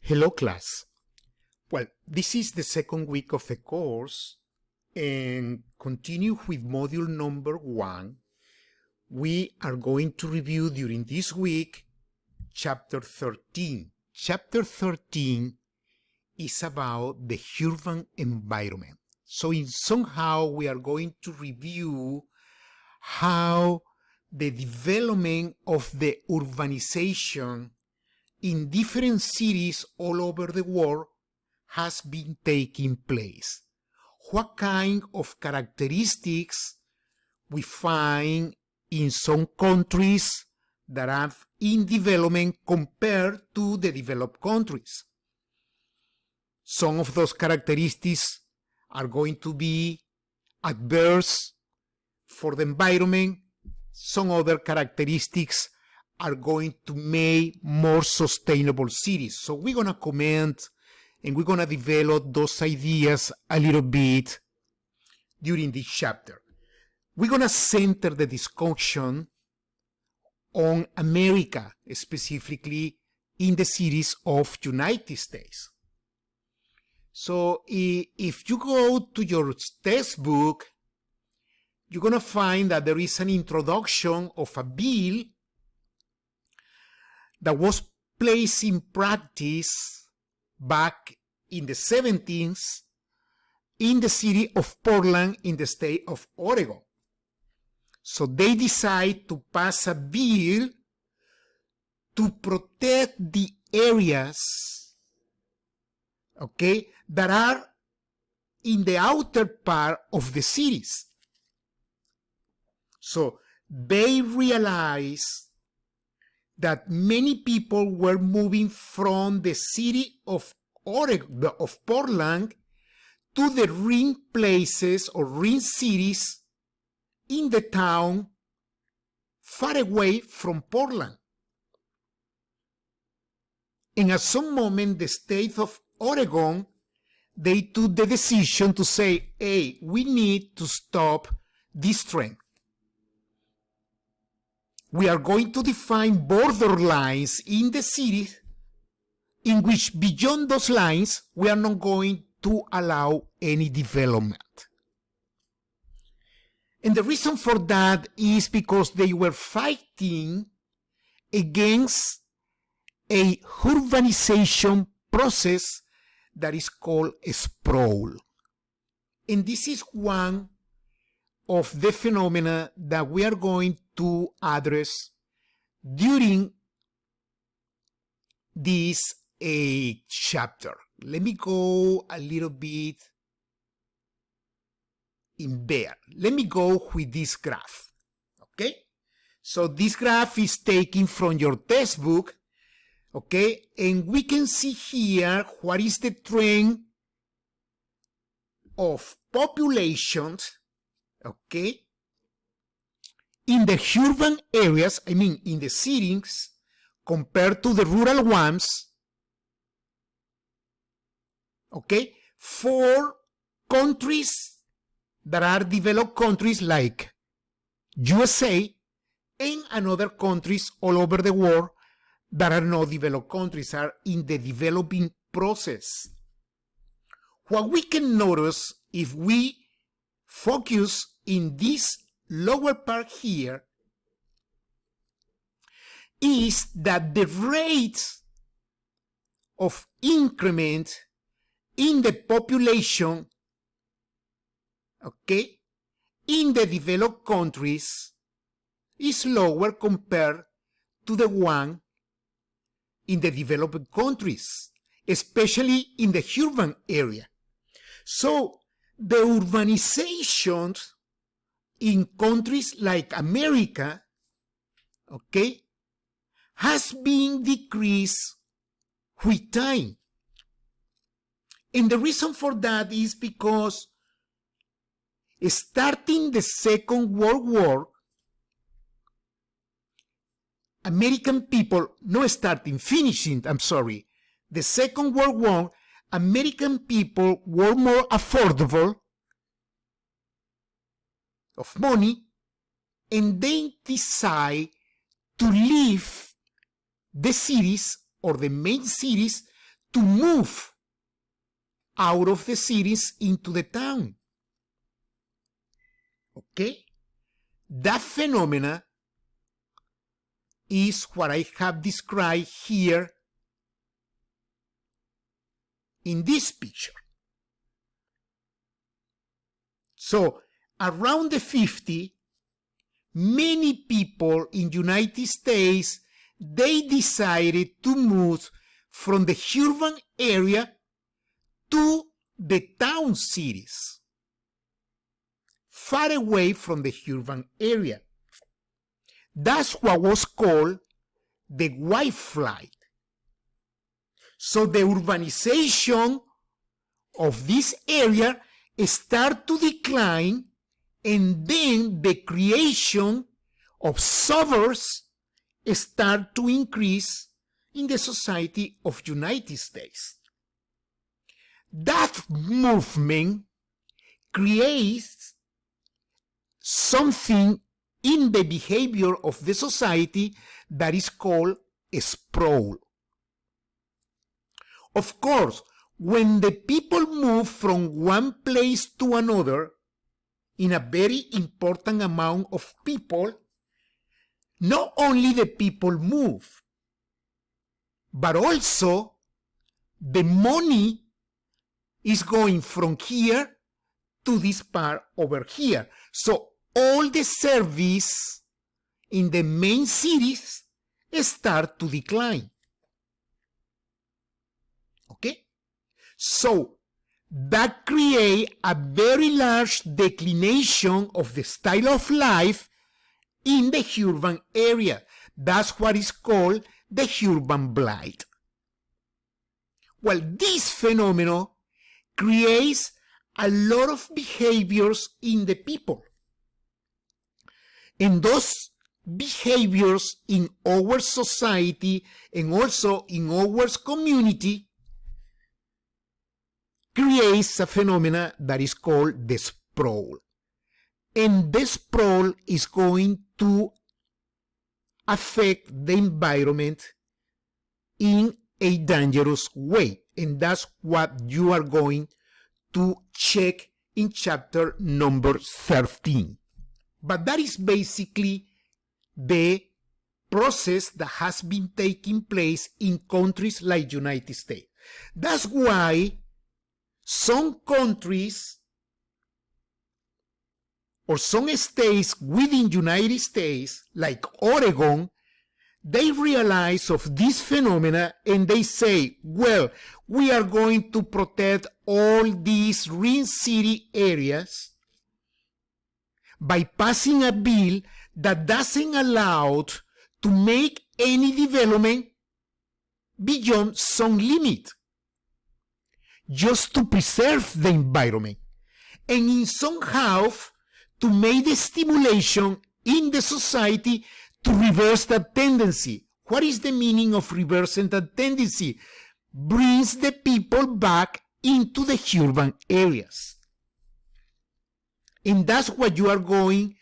Hello class. Well, this is the second week of the course and continue with module number 1. We are going to review during this week chapter 13. Chapter 13 is about the urban environment. So somehow we are going to review how the development of the urbanization in different cities all over the world has been taking place. What kind of characteristics we find in some countries that are in development compared to the developed countries. Some of those characteristics are going to be adverse for the environment. Some other characteristics are going to make more sustainable cities. So we're going to comment and we're going to develop those ideas a little bit during this chapter. We're going to center the discussion on America, specifically in the cities of United States. So if you go to your textbook, you're going to find that there is an introduction of a bill that was placed in practice back in the 17th in the city of Portland in the state of Oregon. So they decide to pass a bill to protect the areas, that are in the outer part of the cities. So they realize that many people were moving from the city of Oregon, of Portland, to the ring places or ring cities in the town far away from Portland. And at some moment, the state of Oregon, they took the decision to say, hey, we need to stop this trend. We are going to define borderlines in the city in which beyond those lines, we are not going to allow any development. And the reason for that is because they were fighting against a urbanization process that is called sprawl. And this is one of the phenomena that we are going to address during this chapter. Let me go a little bit in there. Let me go with this graph. Okay? So this graph is taken from your textbook. Okay? And we can see here what is the trend of populations, okay, in the urban areas, I mean in the cities, compared to the rural ones, okay, for countries that are developed countries like USA and other countries all over the world that are not developed countries, are in the developing process. What we can notice if we focus in this lower part here is that the rate of increment in the population, okay, in the developed countries is lower compared to the one in the developed countries, especially in the urban area. So the urbanization in countries like America, okay, has been decreased with time. And the reason for that is because starting the Second World War, American people, the Second World War, American people were more affordable of money, and they decide to leave the cities or the main cities to move out of the cities into the town. Okay? That phenomena is what I have described here in this picture. So, around the 50, many people in United States, they decided to move from the urban area to the town cities, far away from the urban area. That's what was called the white flight. So the urbanization of this area start to decline, and then the creation of suburbs start to increase in the society of United States. That movement creates something in the behavior of the society that is called sprawl. Of course, when the people move from one place to another in a very important amount of people, not only the people move, but also the money is going from here to this part over here. So all the service in the main cities start to decline. Okay? So that creates a very large declination of the style of life in the urban area. That's what is called the urban blight. Well, this phenomenon creates a lot of behaviors in the people. And those behaviors in our society and also in our community creates a phenomena that is called the sprawl. And the sprawl is going to affect the environment in a dangerous way. And that's what you are going to check in chapter number 13. But that is basically the process that has been taking place in countries like United States. That's why some countries or some states within United States, like Oregon, they realize of this phenomena and they say, well, we are going to protect all these ring city areas by passing a bill that doesn't allow to make any development beyond some limit, just to preserve the environment, and in somehow to make the stimulation in the society to reverse that tendency. What is the meaning of reversing that tendency? Brings the people back into the urban areas. And that's what you are going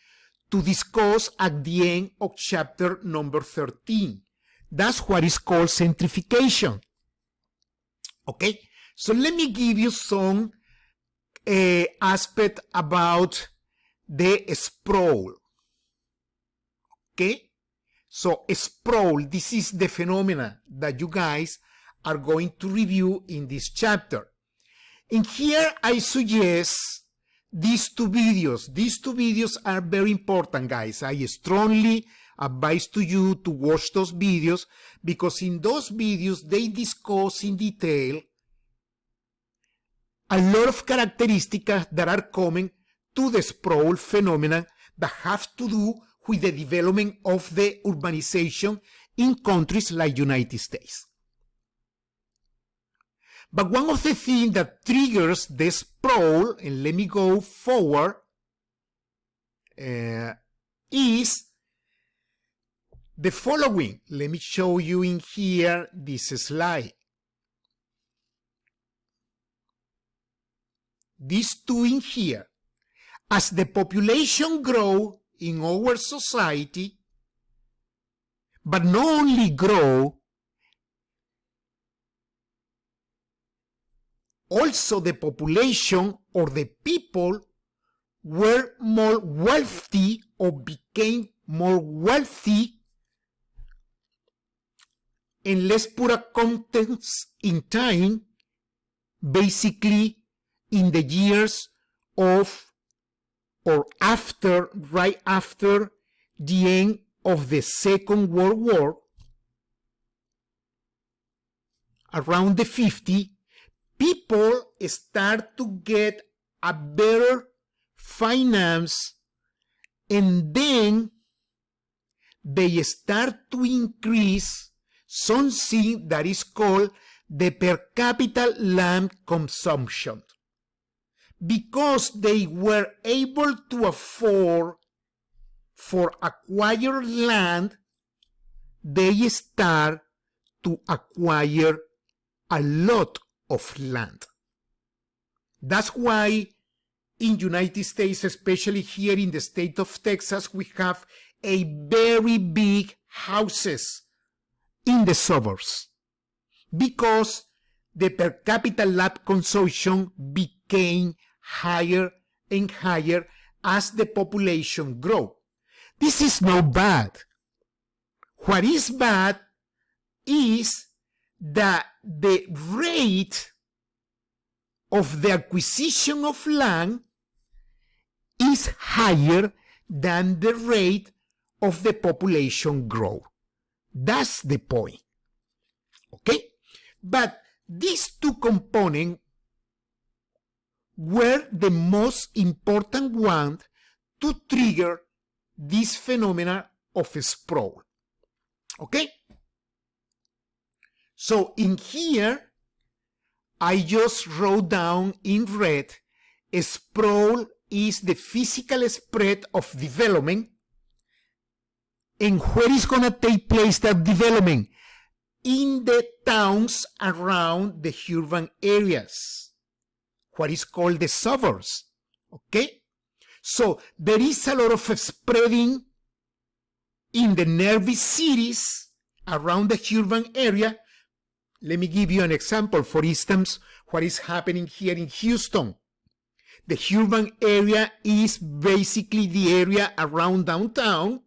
to discuss at the end of chapter number 13. That's what is called centrifugation. Okay? So let me give you some aspect about the sprawl. Okay? So sprawl, this is the phenomena that you guys are going to review in this chapter. And here I suggest these two videos. These two videos are very important, guys. I strongly advise to you to watch those videos, because in those videos they discuss in detail a lot of characteristics that are common to the sprawl phenomenon that have to do with the development of the urbanization in countries like United States. But one of the things that triggers the sprawl, and let me go forward, is the following. Let me show you in here this slide. These two in here. As the population grows in our society, but not only grow, also the population or the people were more wealthy or became more wealthy. And let's put a context in time, basically in the years of or after, right after the end of the Second World War, around the 50, people start to get a better finance, and then they start to increase something that is called the per capita land consumption. Because they were able to afford for acquire land, they start to acquire a lot of land. That's why in United States, especially here in the state of Texas, we have a very big houses in the suburbs, because the per capita land consumption became higher and higher as the population grew. This is not bad. What is bad is that the rate of the acquisition of land is higher than the rate of the population growth. That's the point. Okay? But these two components were the most important ones to trigger this phenomena of sprawl. Okay? So in here, I just wrote down in red, sprawl is the physical spread of development. And where is going to take place that development? In the towns around the urban areas, what is called the suburbs. Okay? So there is a lot of spreading in the nervy cities around the urban area. Let me give you an example. For instance, what is happening here in Houston. The urban area is basically the area around downtown,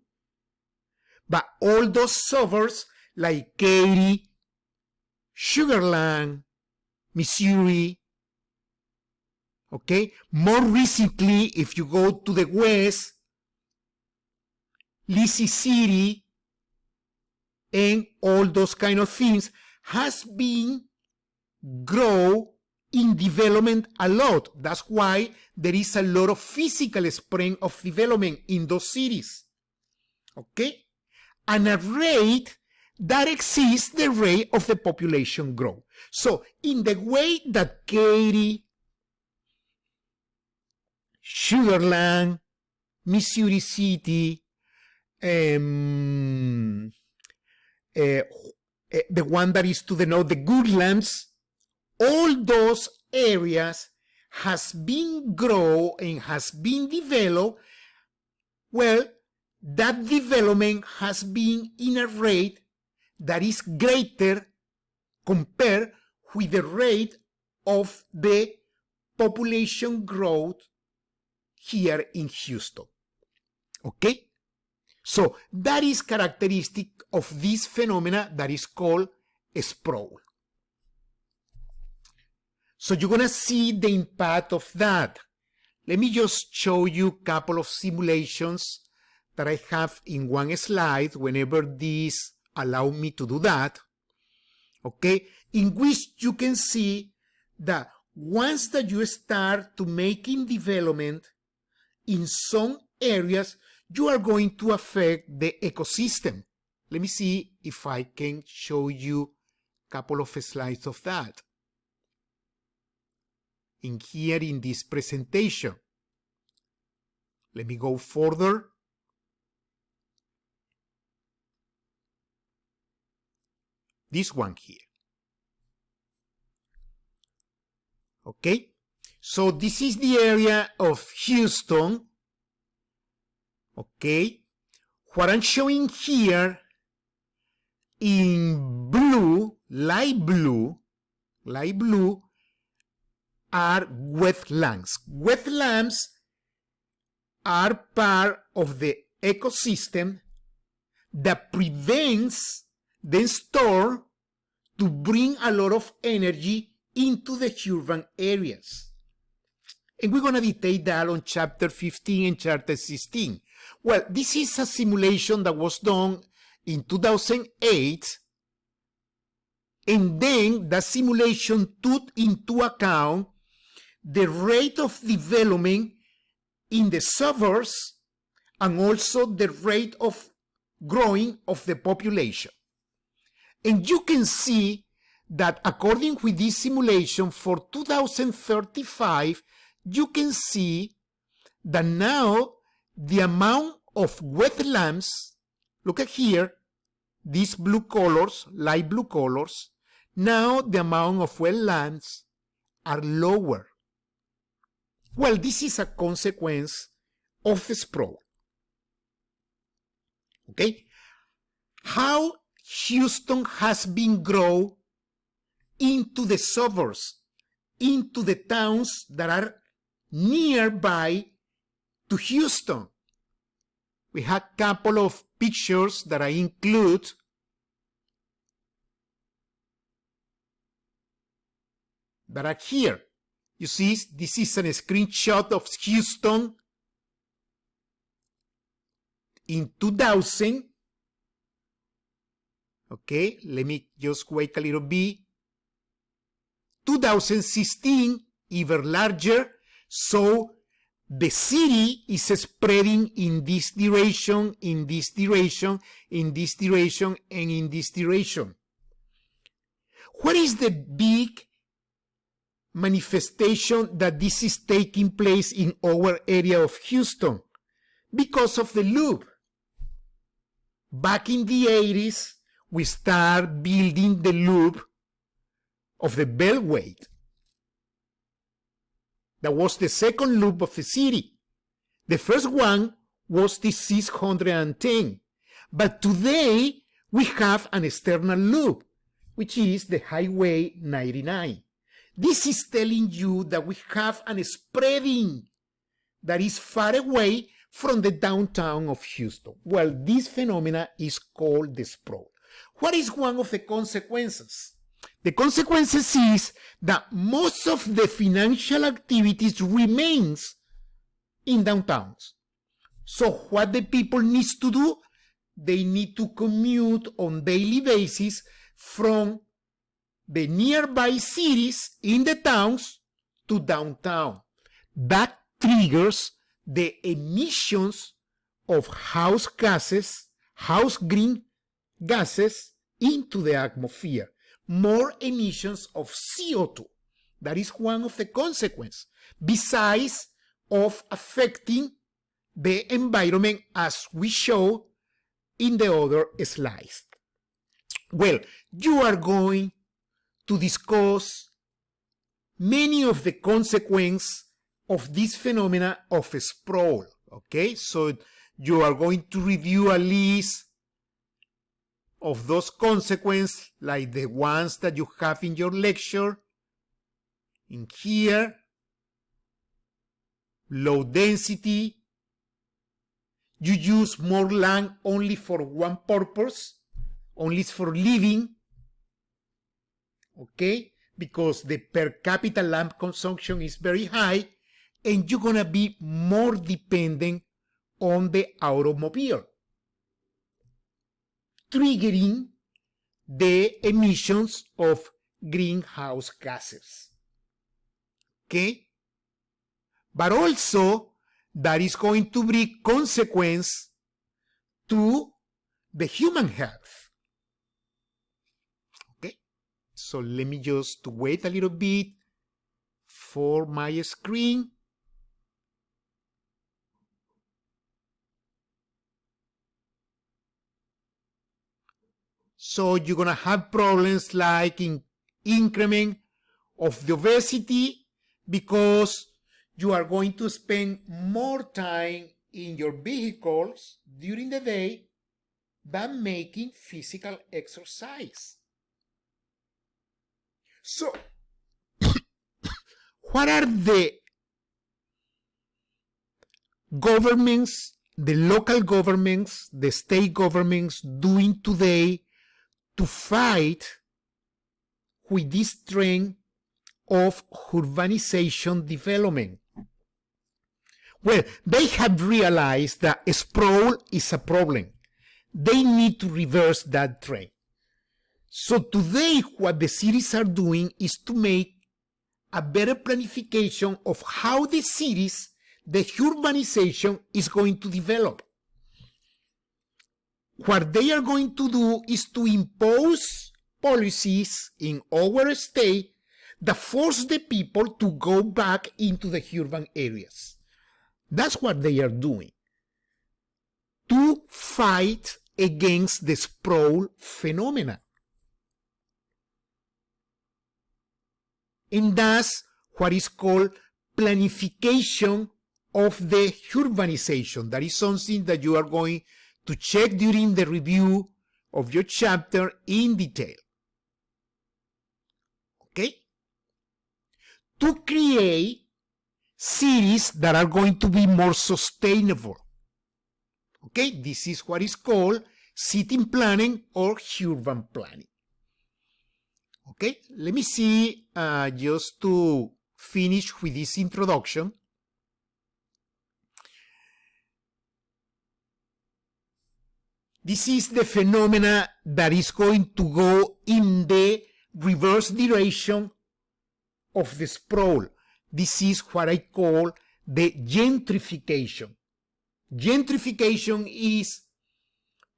but all those suburbs like Katy, Sugar Land, Missouri, okay? More recently, if you go to the west, Lizzie City, and all those kind of things has been grow in development a lot. That's why there is a lot of physical spread of development in those cities. Okay? And a rate that exceeds the rate of the population growth. So in the way that Katy, Sugar Land, Missouri City, the one that is to the north, the Goodlands, all those areas has been grown and has been developed. Well, that development has been in a rate that is greater compared with the rate of the population growth here in Houston. Okay? So that is characteristic of this phenomena that is called sprawl. So you're going to see the impact of that. Let me just show you a couple of simulations that I have in one slide whenever this allows me to do that. Okay? In which you can see that once that you start to making development in some areas, you are going to affect the ecosystem. Let me see if I can show you a couple of slides of that in here in this presentation. Let me go further. This one here. Okay, so this is the area of Houston. Okay, what I'm showing here in blue, light blue, are wetlands. Wetlands are part of the ecosystem that prevents the storm to bring a lot of energy into the urban areas. And we're going to detail that on chapter 15 and chapter 16. Well, this is a simulation that was done in 2008, and then the simulation took into account the rate of development in the suburbs and also the rate of growing of the population. And you can see that according with this simulation for 2035, you can see that now the amount of wetlands, look at here, these blue colors, light blue colors, now the amount of wetlands are lower. Well, this is a consequence of the sprawl. Okay? How Houston has been grown into the suburbs, into the towns that are nearby to Houston. We have a couple of pictures that I include. That are here. You see, this is a screenshot of Houston in 2000. Okay, let me just wait a little bit. 2016, even larger. So the city is spreading in this direction, in this direction, in this direction, and in this direction. What is the big manifestation that this is taking place in our area of Houston? Because of the loop. Back in the 80s, we start building the loop of the Beltway. That was the second loop of the city. The first one was the 610. But today, we have an external loop, which is the Highway 99. This is telling you that we have an spreading that is far away from the downtown of Houston. Well, this phenomena is called the sprawl. What is one of the consequences? The consequences is that most of the financial activities remains in downtowns. So what the people need to do? They need to commute on daily basis from the nearby cities in the towns to downtown. That triggers the emissions of house green gases into the atmosphere. More emissions of CO2. That is one of the consequences, besides of affecting the environment as we show in the other slides. Well, you are going to discuss many of the consequences of this phenomena of sprawl. Okay, so you are going to review a list of those consequences, like the ones that you have in your lecture. In here, low density. You use more land only for one purpose, only for living. Okay, because the per capita land consumption is very high, and you're gonna be more dependent on the automobile, triggering the emissions of greenhouse gases. Okay? But also, that is going to bring consequence to the human health. Okay? So let me just wait a little bit for my screen. So you're going to have problems like in increment of the obesity, because you are going to spend more time in your vehicles during the day than making physical exercise. So what are the governments, the local governments, the state governments doing today to fight with this trend of urbanization development? Well, they have realized that sprawl is a problem. They need to reverse that trend. So today, what the cities are doing is to make a better planification of how the cities, the urbanization is going to develop. What they are going to do is to impose policies in our state that force the people to go back into the urban areas. That's what they are doing to fight against the sprawl phenomena. And that's what is called planification of the urbanization. That is something that you are going to check during the review of your chapter in detail. Okay? To create cities that are going to be more sustainable. Okay? This is what is called city planning or urban planning. Okay? Let me see, just to finish with this introduction. This is the phenomena that is going to go in the reverse direction of the sprawl. This is what I call the gentrification. Gentrification is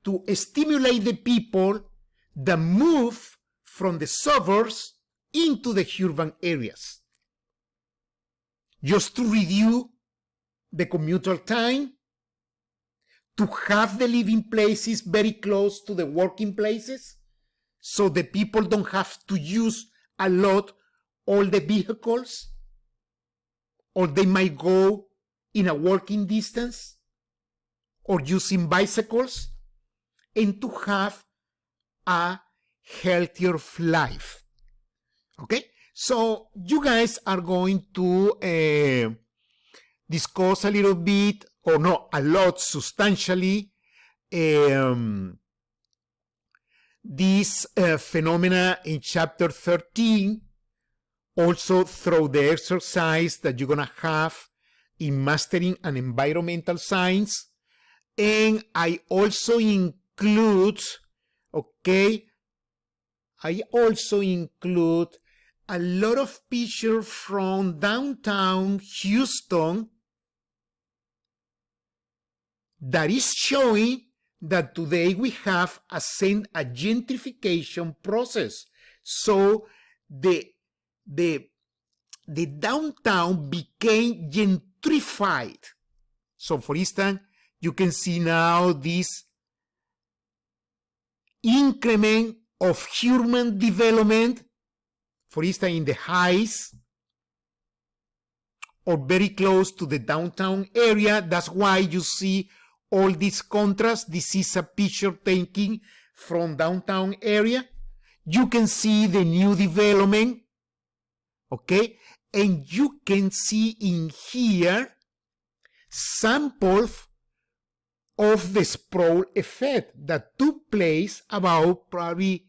to stimulate the people that move from the suburbs into the urban areas, just to reduce the commuter time, to have the living places very close to the working places, so the people don't have to use a lot all the vehicles, or they might go in a walking distance, or using bicycles, and to have a healthier life. Okay? So you guys are going to discuss a little bit, or no, a lot substantially, this phenomena in chapter 13, also through the exercise that you're going to have in Mastering an Environmental Science. And I also include, okay, I also include a lot of pictures from downtown Houston that is showing that today we have a gentrification process. So the downtown became gentrified. So for instance, you can see now this increment of human development, for instance, in the heights or very close to the downtown area. That's why you see all this contrast. This is a picture taken from downtown area. You can see the new development, okay? And you can see in here samples of the sprawl effect that took place about probably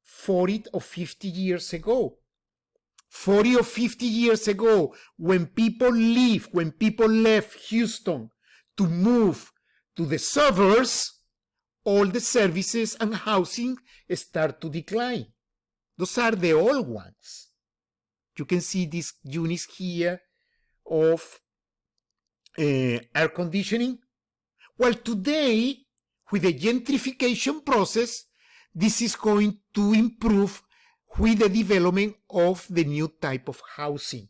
40 or 50 years ago. 40 or 50 years ago, when people left Houston to move to the suburbs, all the services and housing start to decline. Those are the old ones. You can see these units here of air conditioning. Well, today, with the gentrification process, this is going to improve with the development of the new type of housing.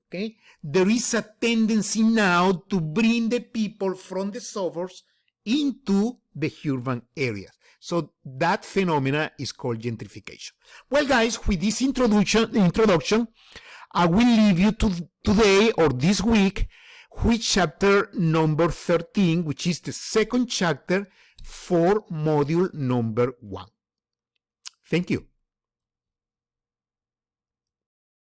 Okay? There is a tendency now to bring the people from the suburbs into the urban areas. So that phenomena is called gentrification. Well, guys, with this introduction, I will leave you today or this week with chapter number 13, which is the second chapter for module number 1. Thank you.